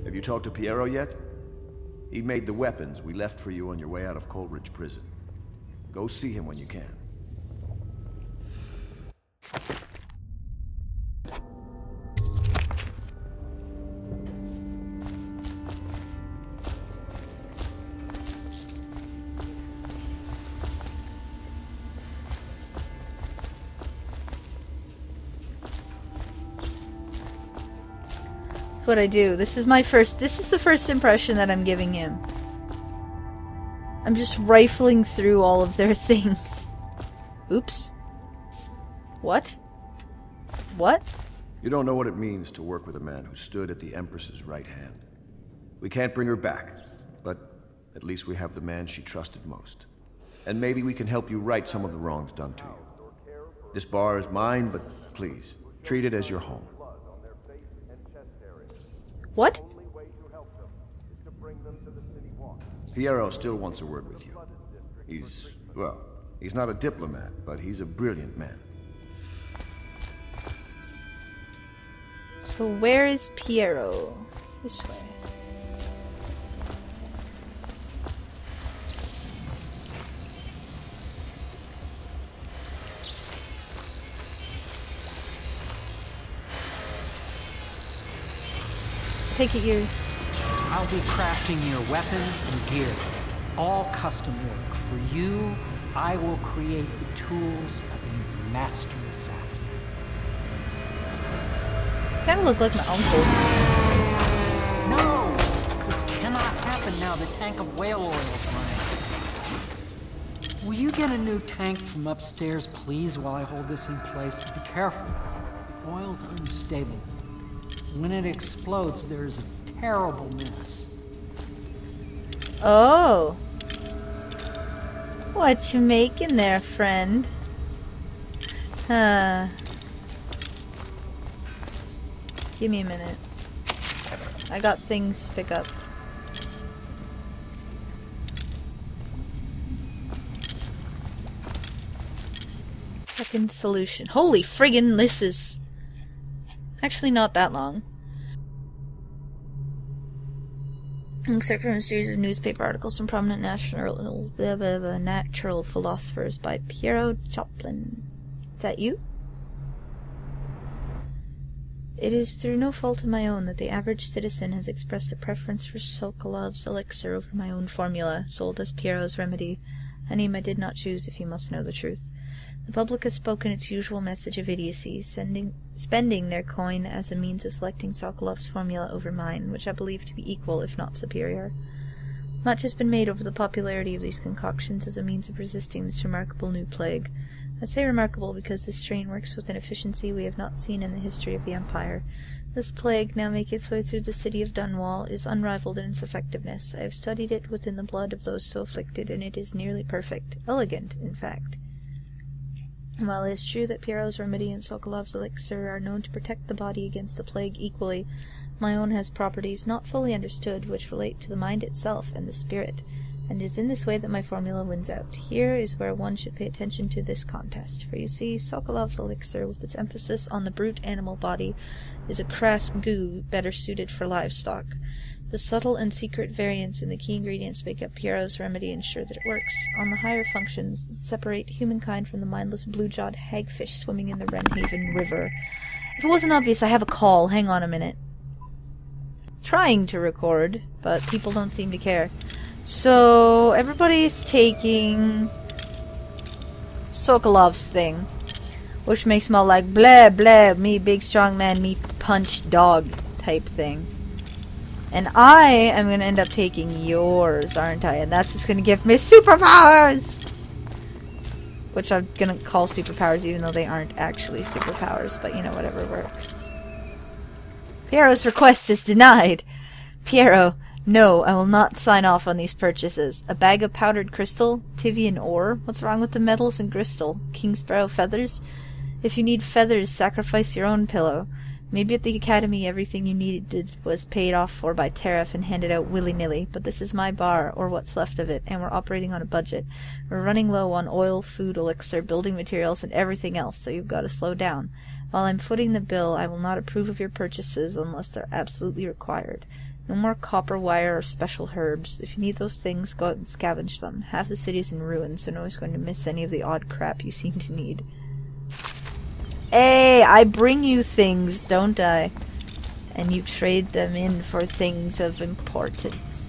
Have you talked to Piero yet? He made the weapons we left for you on your way out of Coleridge Prison. Go see him when you can. What I do. This is the first impression that I'm giving him. I'm just rifling through all of their things. Oops. What? What? You don't know what it means to work with a man who stood at the Empress's right hand. We can't bring her back, but at least we have the man she trusted most. And maybe we can help you right some of the wrongs done to you. This bar is mine, but please, treat it as your home. What? Piero still wants a word with you. He's not a diplomat, but he's a brilliant man. So where is Piero? This way. Take it, you. I'll be crafting your weapons and gear. All custom work. For you, I will create the tools of a master assassin. Kinda look like my uncle. No! This cannot happen now. The tank of whale oil is running. Will you get a new tank from upstairs, please, while I hold this in place? Be careful. The oil's unstable. When it explodes, there's a terrible mess. Oh. What you making there, friend? Give me a minute. I got things to pick up. Second solution. Holy friggin', this is actually not that long. Except from a series of newspaper articles from prominent natural philosophers by Piero Joplin. Is that you? It is through no fault of my own that the average citizen has expressed a preference for Sokolov's elixir over my own formula, sold as Piero's remedy, a name I did not choose if you must know the truth. The public has spoken its usual message of idiocy, spending their coin as a means of selecting Sokolov's formula over mine, which I believe to be equal, if not superior. Much has been made over the popularity of these concoctions as a means of resisting this remarkable new plague. I say remarkable because this strain works with an efficiency we have not seen in the history of the Empire. This plague, now making its way through the city of Dunwall, is unrivaled in its effectiveness. I have studied it within the blood of those so afflicted, and it is nearly perfect. Elegant, in fact. While it is true that Piero's remedy and Sokolov's elixir are known to protect the body against the plague equally, my own has properties not fully understood which relate to the mind itself and the spirit, and it is in this way that my formula wins out. Here is where one should pay attention to this contest, for you see, Sokolov's elixir, with its emphasis on the brute animal body, is a crass goo better suited for livestock. The subtle and secret variants in the key ingredients make up Piero's remedy ensure that it works. On the higher functions, separate humankind from the mindless blue-jawed hagfish swimming in the Wrenhaven River. If it wasn't obvious, I have a call. Hang on a minute. Trying to record, but people don't seem to care. So, everybody's taking Sokolov's thing, which makes them all like, blah, blah, me big strong man, me punch dog type thing. And I am going to end up taking yours, aren't I? And that's just going to give me superpowers! Which I'm going to call superpowers even though they aren't actually superpowers, but you know, whatever works. Piero's request is denied! Piero, no, I will not sign off on these purchases. A bag of powdered crystal? Tivian ore? What's wrong with the metals and crystal? King Sparrow feathers? If you need feathers, sacrifice your own pillow. Maybe at the Academy everything you needed was paid off for by tariff and handed out willy-nilly, but this is my bar, or what's left of it, and we're operating on a budget. We're running low on oil, food, elixir, building materials, and everything else, so you've got to slow down. While I'm footing the bill, I will not approve of your purchases unless they're absolutely required. No more copper wire or special herbs. If you need those things, go out and scavenge them. Half the city's in ruins, so no one's going to miss any of the odd crap you seem to need. Hey, I bring you things, don't I? And you trade them in for things of importance.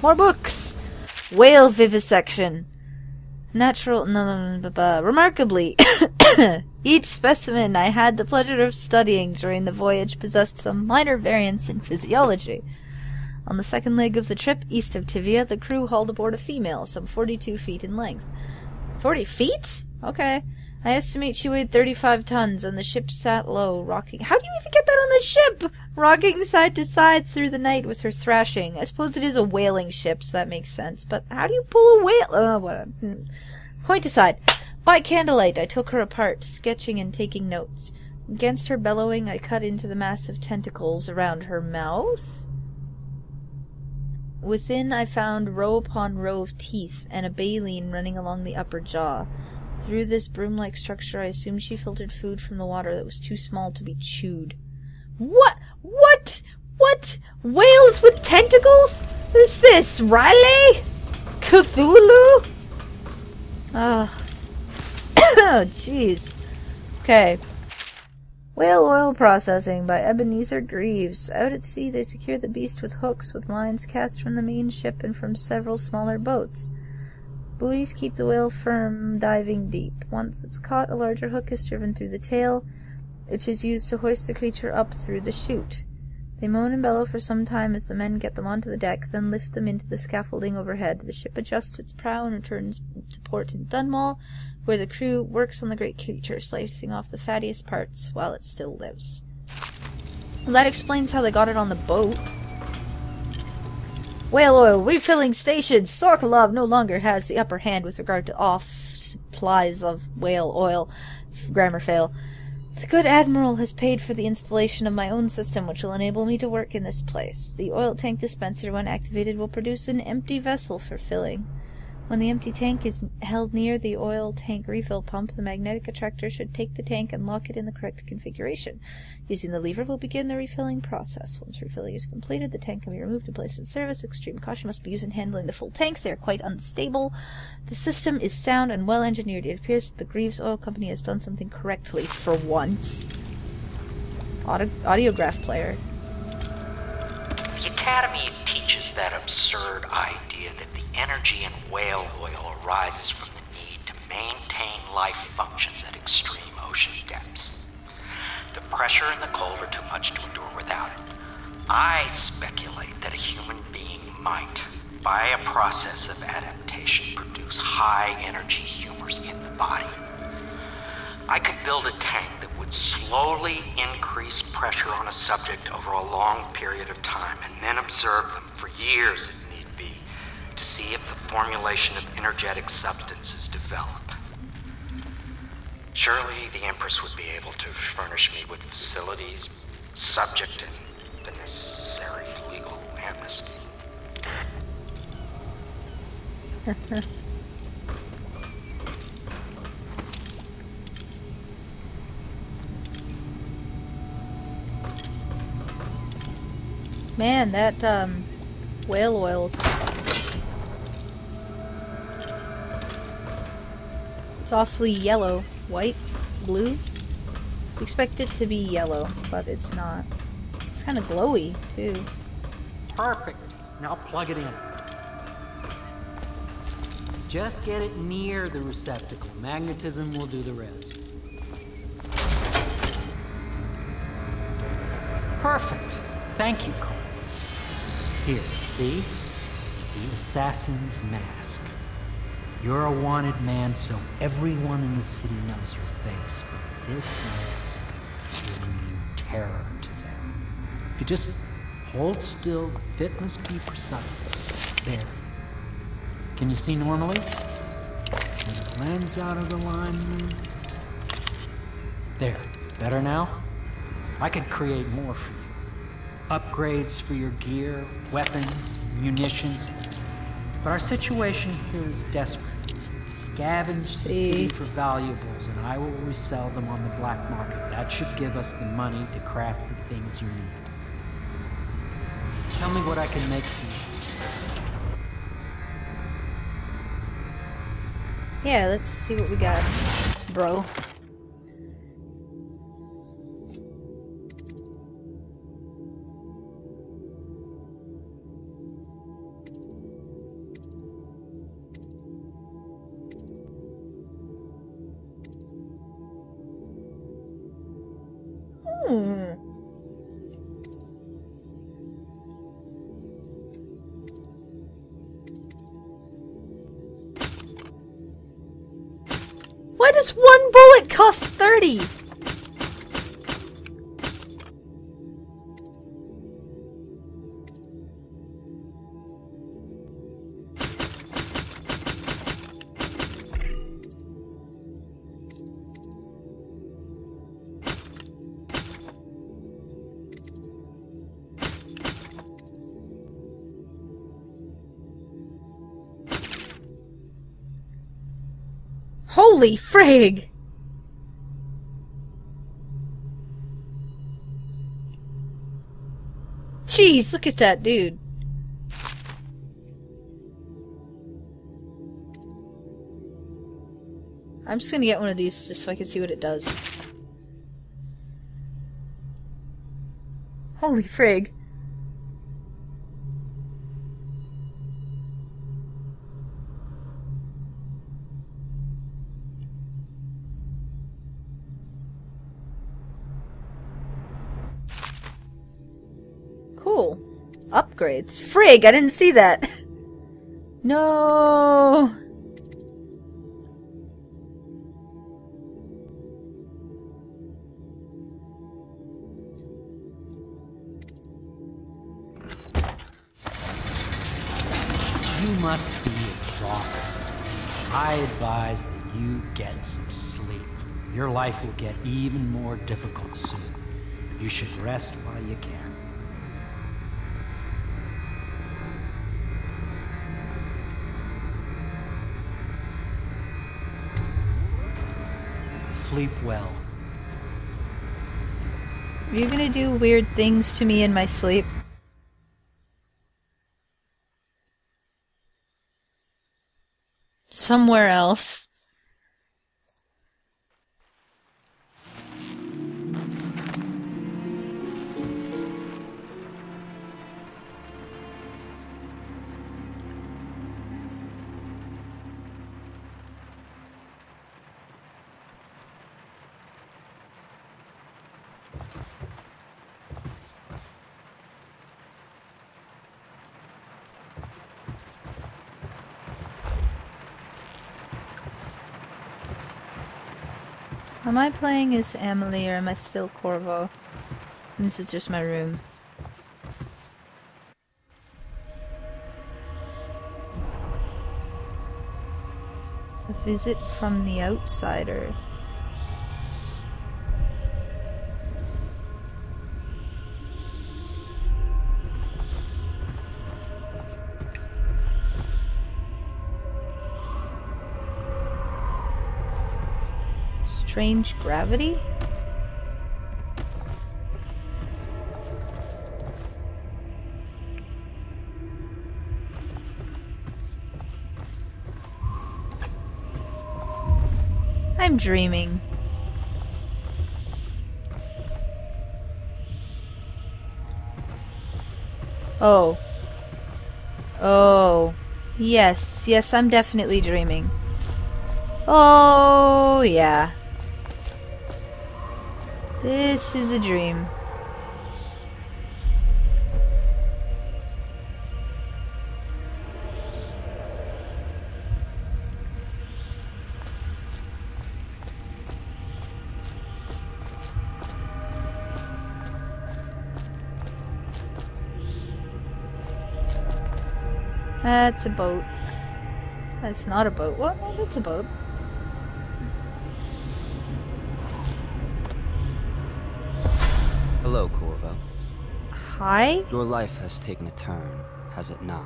More books! Whale vivisection. Natural... Remarkably, each specimen I had the pleasure of studying during the voyage possessed some minor variance in physiology. On the second leg of the trip, east of Tivia, the crew hauled aboard a female, some 42 feet in length. 40 feet? Okay. I estimate she weighed 35 tons, and the ship sat low, rocking... How do you even get that on the ship? Rocking side to side through the night with her thrashing. I suppose it is a whaling ship, so that makes sense. But how do you pull a whale... Point aside. By candlelight, I took her apart, sketching and taking notes. Against her bellowing, I cut into the massive tentacles around her mouth. Within, I found row upon row of teeth, and a baleen running along the upper jaw. Through this broom-like structure, I assumed she filtered food from the water that was too small to be chewed. What? What? What? Whales with tentacles? What's this? Riley? Cthulhu? Oh, jeez. Okay. Whale oil processing by Ebenezer Greaves. Out at sea, they secure the beast with hooks with lines cast from the main ship and from several smaller boats. Buoys keep the whale firm, diving deep. Once it's caught, a larger hook is driven through the tail, which is used to hoist the creature up through the chute. They moan and bellow for some time as the men get them onto the deck, then lift them into the scaffolding overhead. The ship adjusts its prow and returns to port in Dunmall, where the crew works on the great creature, slicing off the fattiest parts while it still lives. Well, that explains how they got it on the boat. Whale oil refilling station. Sokolov no longer has the upper hand with regard to supplies of whale oil. Grammar fail. The good Admiral has paid for the installation of my own system, which will enable me to work in this place. The oil tank dispenser, when activated, will produce an empty vessel for filling. When the empty tank is held near the oil tank refill pump, the magnetic attractor should take the tank and lock it in the correct configuration. Using the lever will begin the refilling process. Once refilling is completed, the tank can be removed and placed in service. Extreme caution must be used in handling the full tanks. They are quite unstable. The system is sound and well engineered. It appears that the Greaves Oil Company has done something correctly for once. Audiograph player. The Academy teaches that absurd idea that the energy in whale oil arises from the need to maintain life functions at extreme ocean depths. The pressure and the cold are too much to endure without it. I speculate that a human being might, by a process of adaptation, produce high-energy humors in the body. I could build a tank that would slowly increase pressure on a subject over a long period of time and then observe them for years if need be to see if the formulation of energetic substances develop. Surely the Empress would be able to furnish me with facilities subject to the necessary legal amnesty. Man, that, whale oils. It's awfully yellow. White? Blue? You expect it to be yellow, but it's not. It's kind of glowy, too. Perfect. Now plug it in. Just get it near the receptacle. Magnetism will do the rest. Perfect. Thank you, Corvo. Here, see? The assassin's mask. You're a wanted man, so everyone in the city knows your face, but this mask will bring you terror to them. you just hold still, the fit must be precise. There. Can you see normally? See the lens out of alignment. There. Better now? I could create more for you. Upgrades for your gear, weapons, munitions. But our situation here is desperate. Scavenge the city for valuables, and I will resell them on the black market. That should give us the money to craft the things you need. Tell me what I can make for you. Yeah, let's see what we got, bro. Why does one bullet cost 30? Holy frig! Jeez, look at that dude. I'm just gonna get one of these just so I can see what it does. Holy frig. Cool. Upgrades. Frig, I didn't see that. No. You must be exhausted. I advise that you get some sleep. Your life will get even more difficult soon. You should rest while you can. Sleep well. Are you gonna do weird things to me in my sleep? Somewhere else. Am I playing as Emily or am I still Corvo? And this is just my room. A visit from the outsider. Strange gravity? I'm dreaming. Oh. Oh. Yes. Yes, I'm definitely dreaming. Oh, yeah. This is a dream. That's a boat. That's not a boat. What? Oh, that's a boat. Hello, Corvo. Hi? Your life has taken a turn, has it not?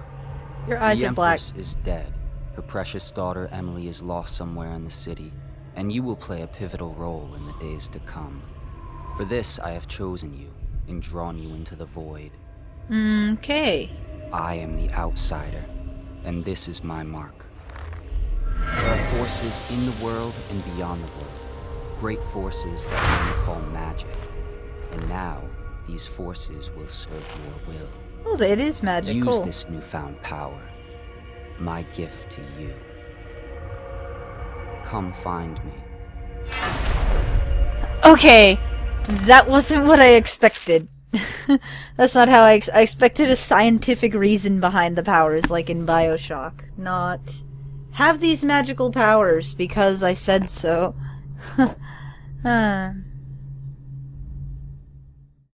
Your eyes the are black. Empress is dead. Her precious daughter Emily is lost somewhere in the city, and you will play a pivotal role in the days to come. For this, I have chosen you and drawn you into the void. Okay. I am the outsider, and this is my mark. There are forces in the world and beyond the world. Great forces that we call magic. And now, these forces will serve your will. Oh, it is magical. Use this newfound power. My gift to you. Come find me. Okay. That wasn't what I expected. That's not how I expected a scientific reason behind the powers, like in BioShock. Not have these magical powers because I said so.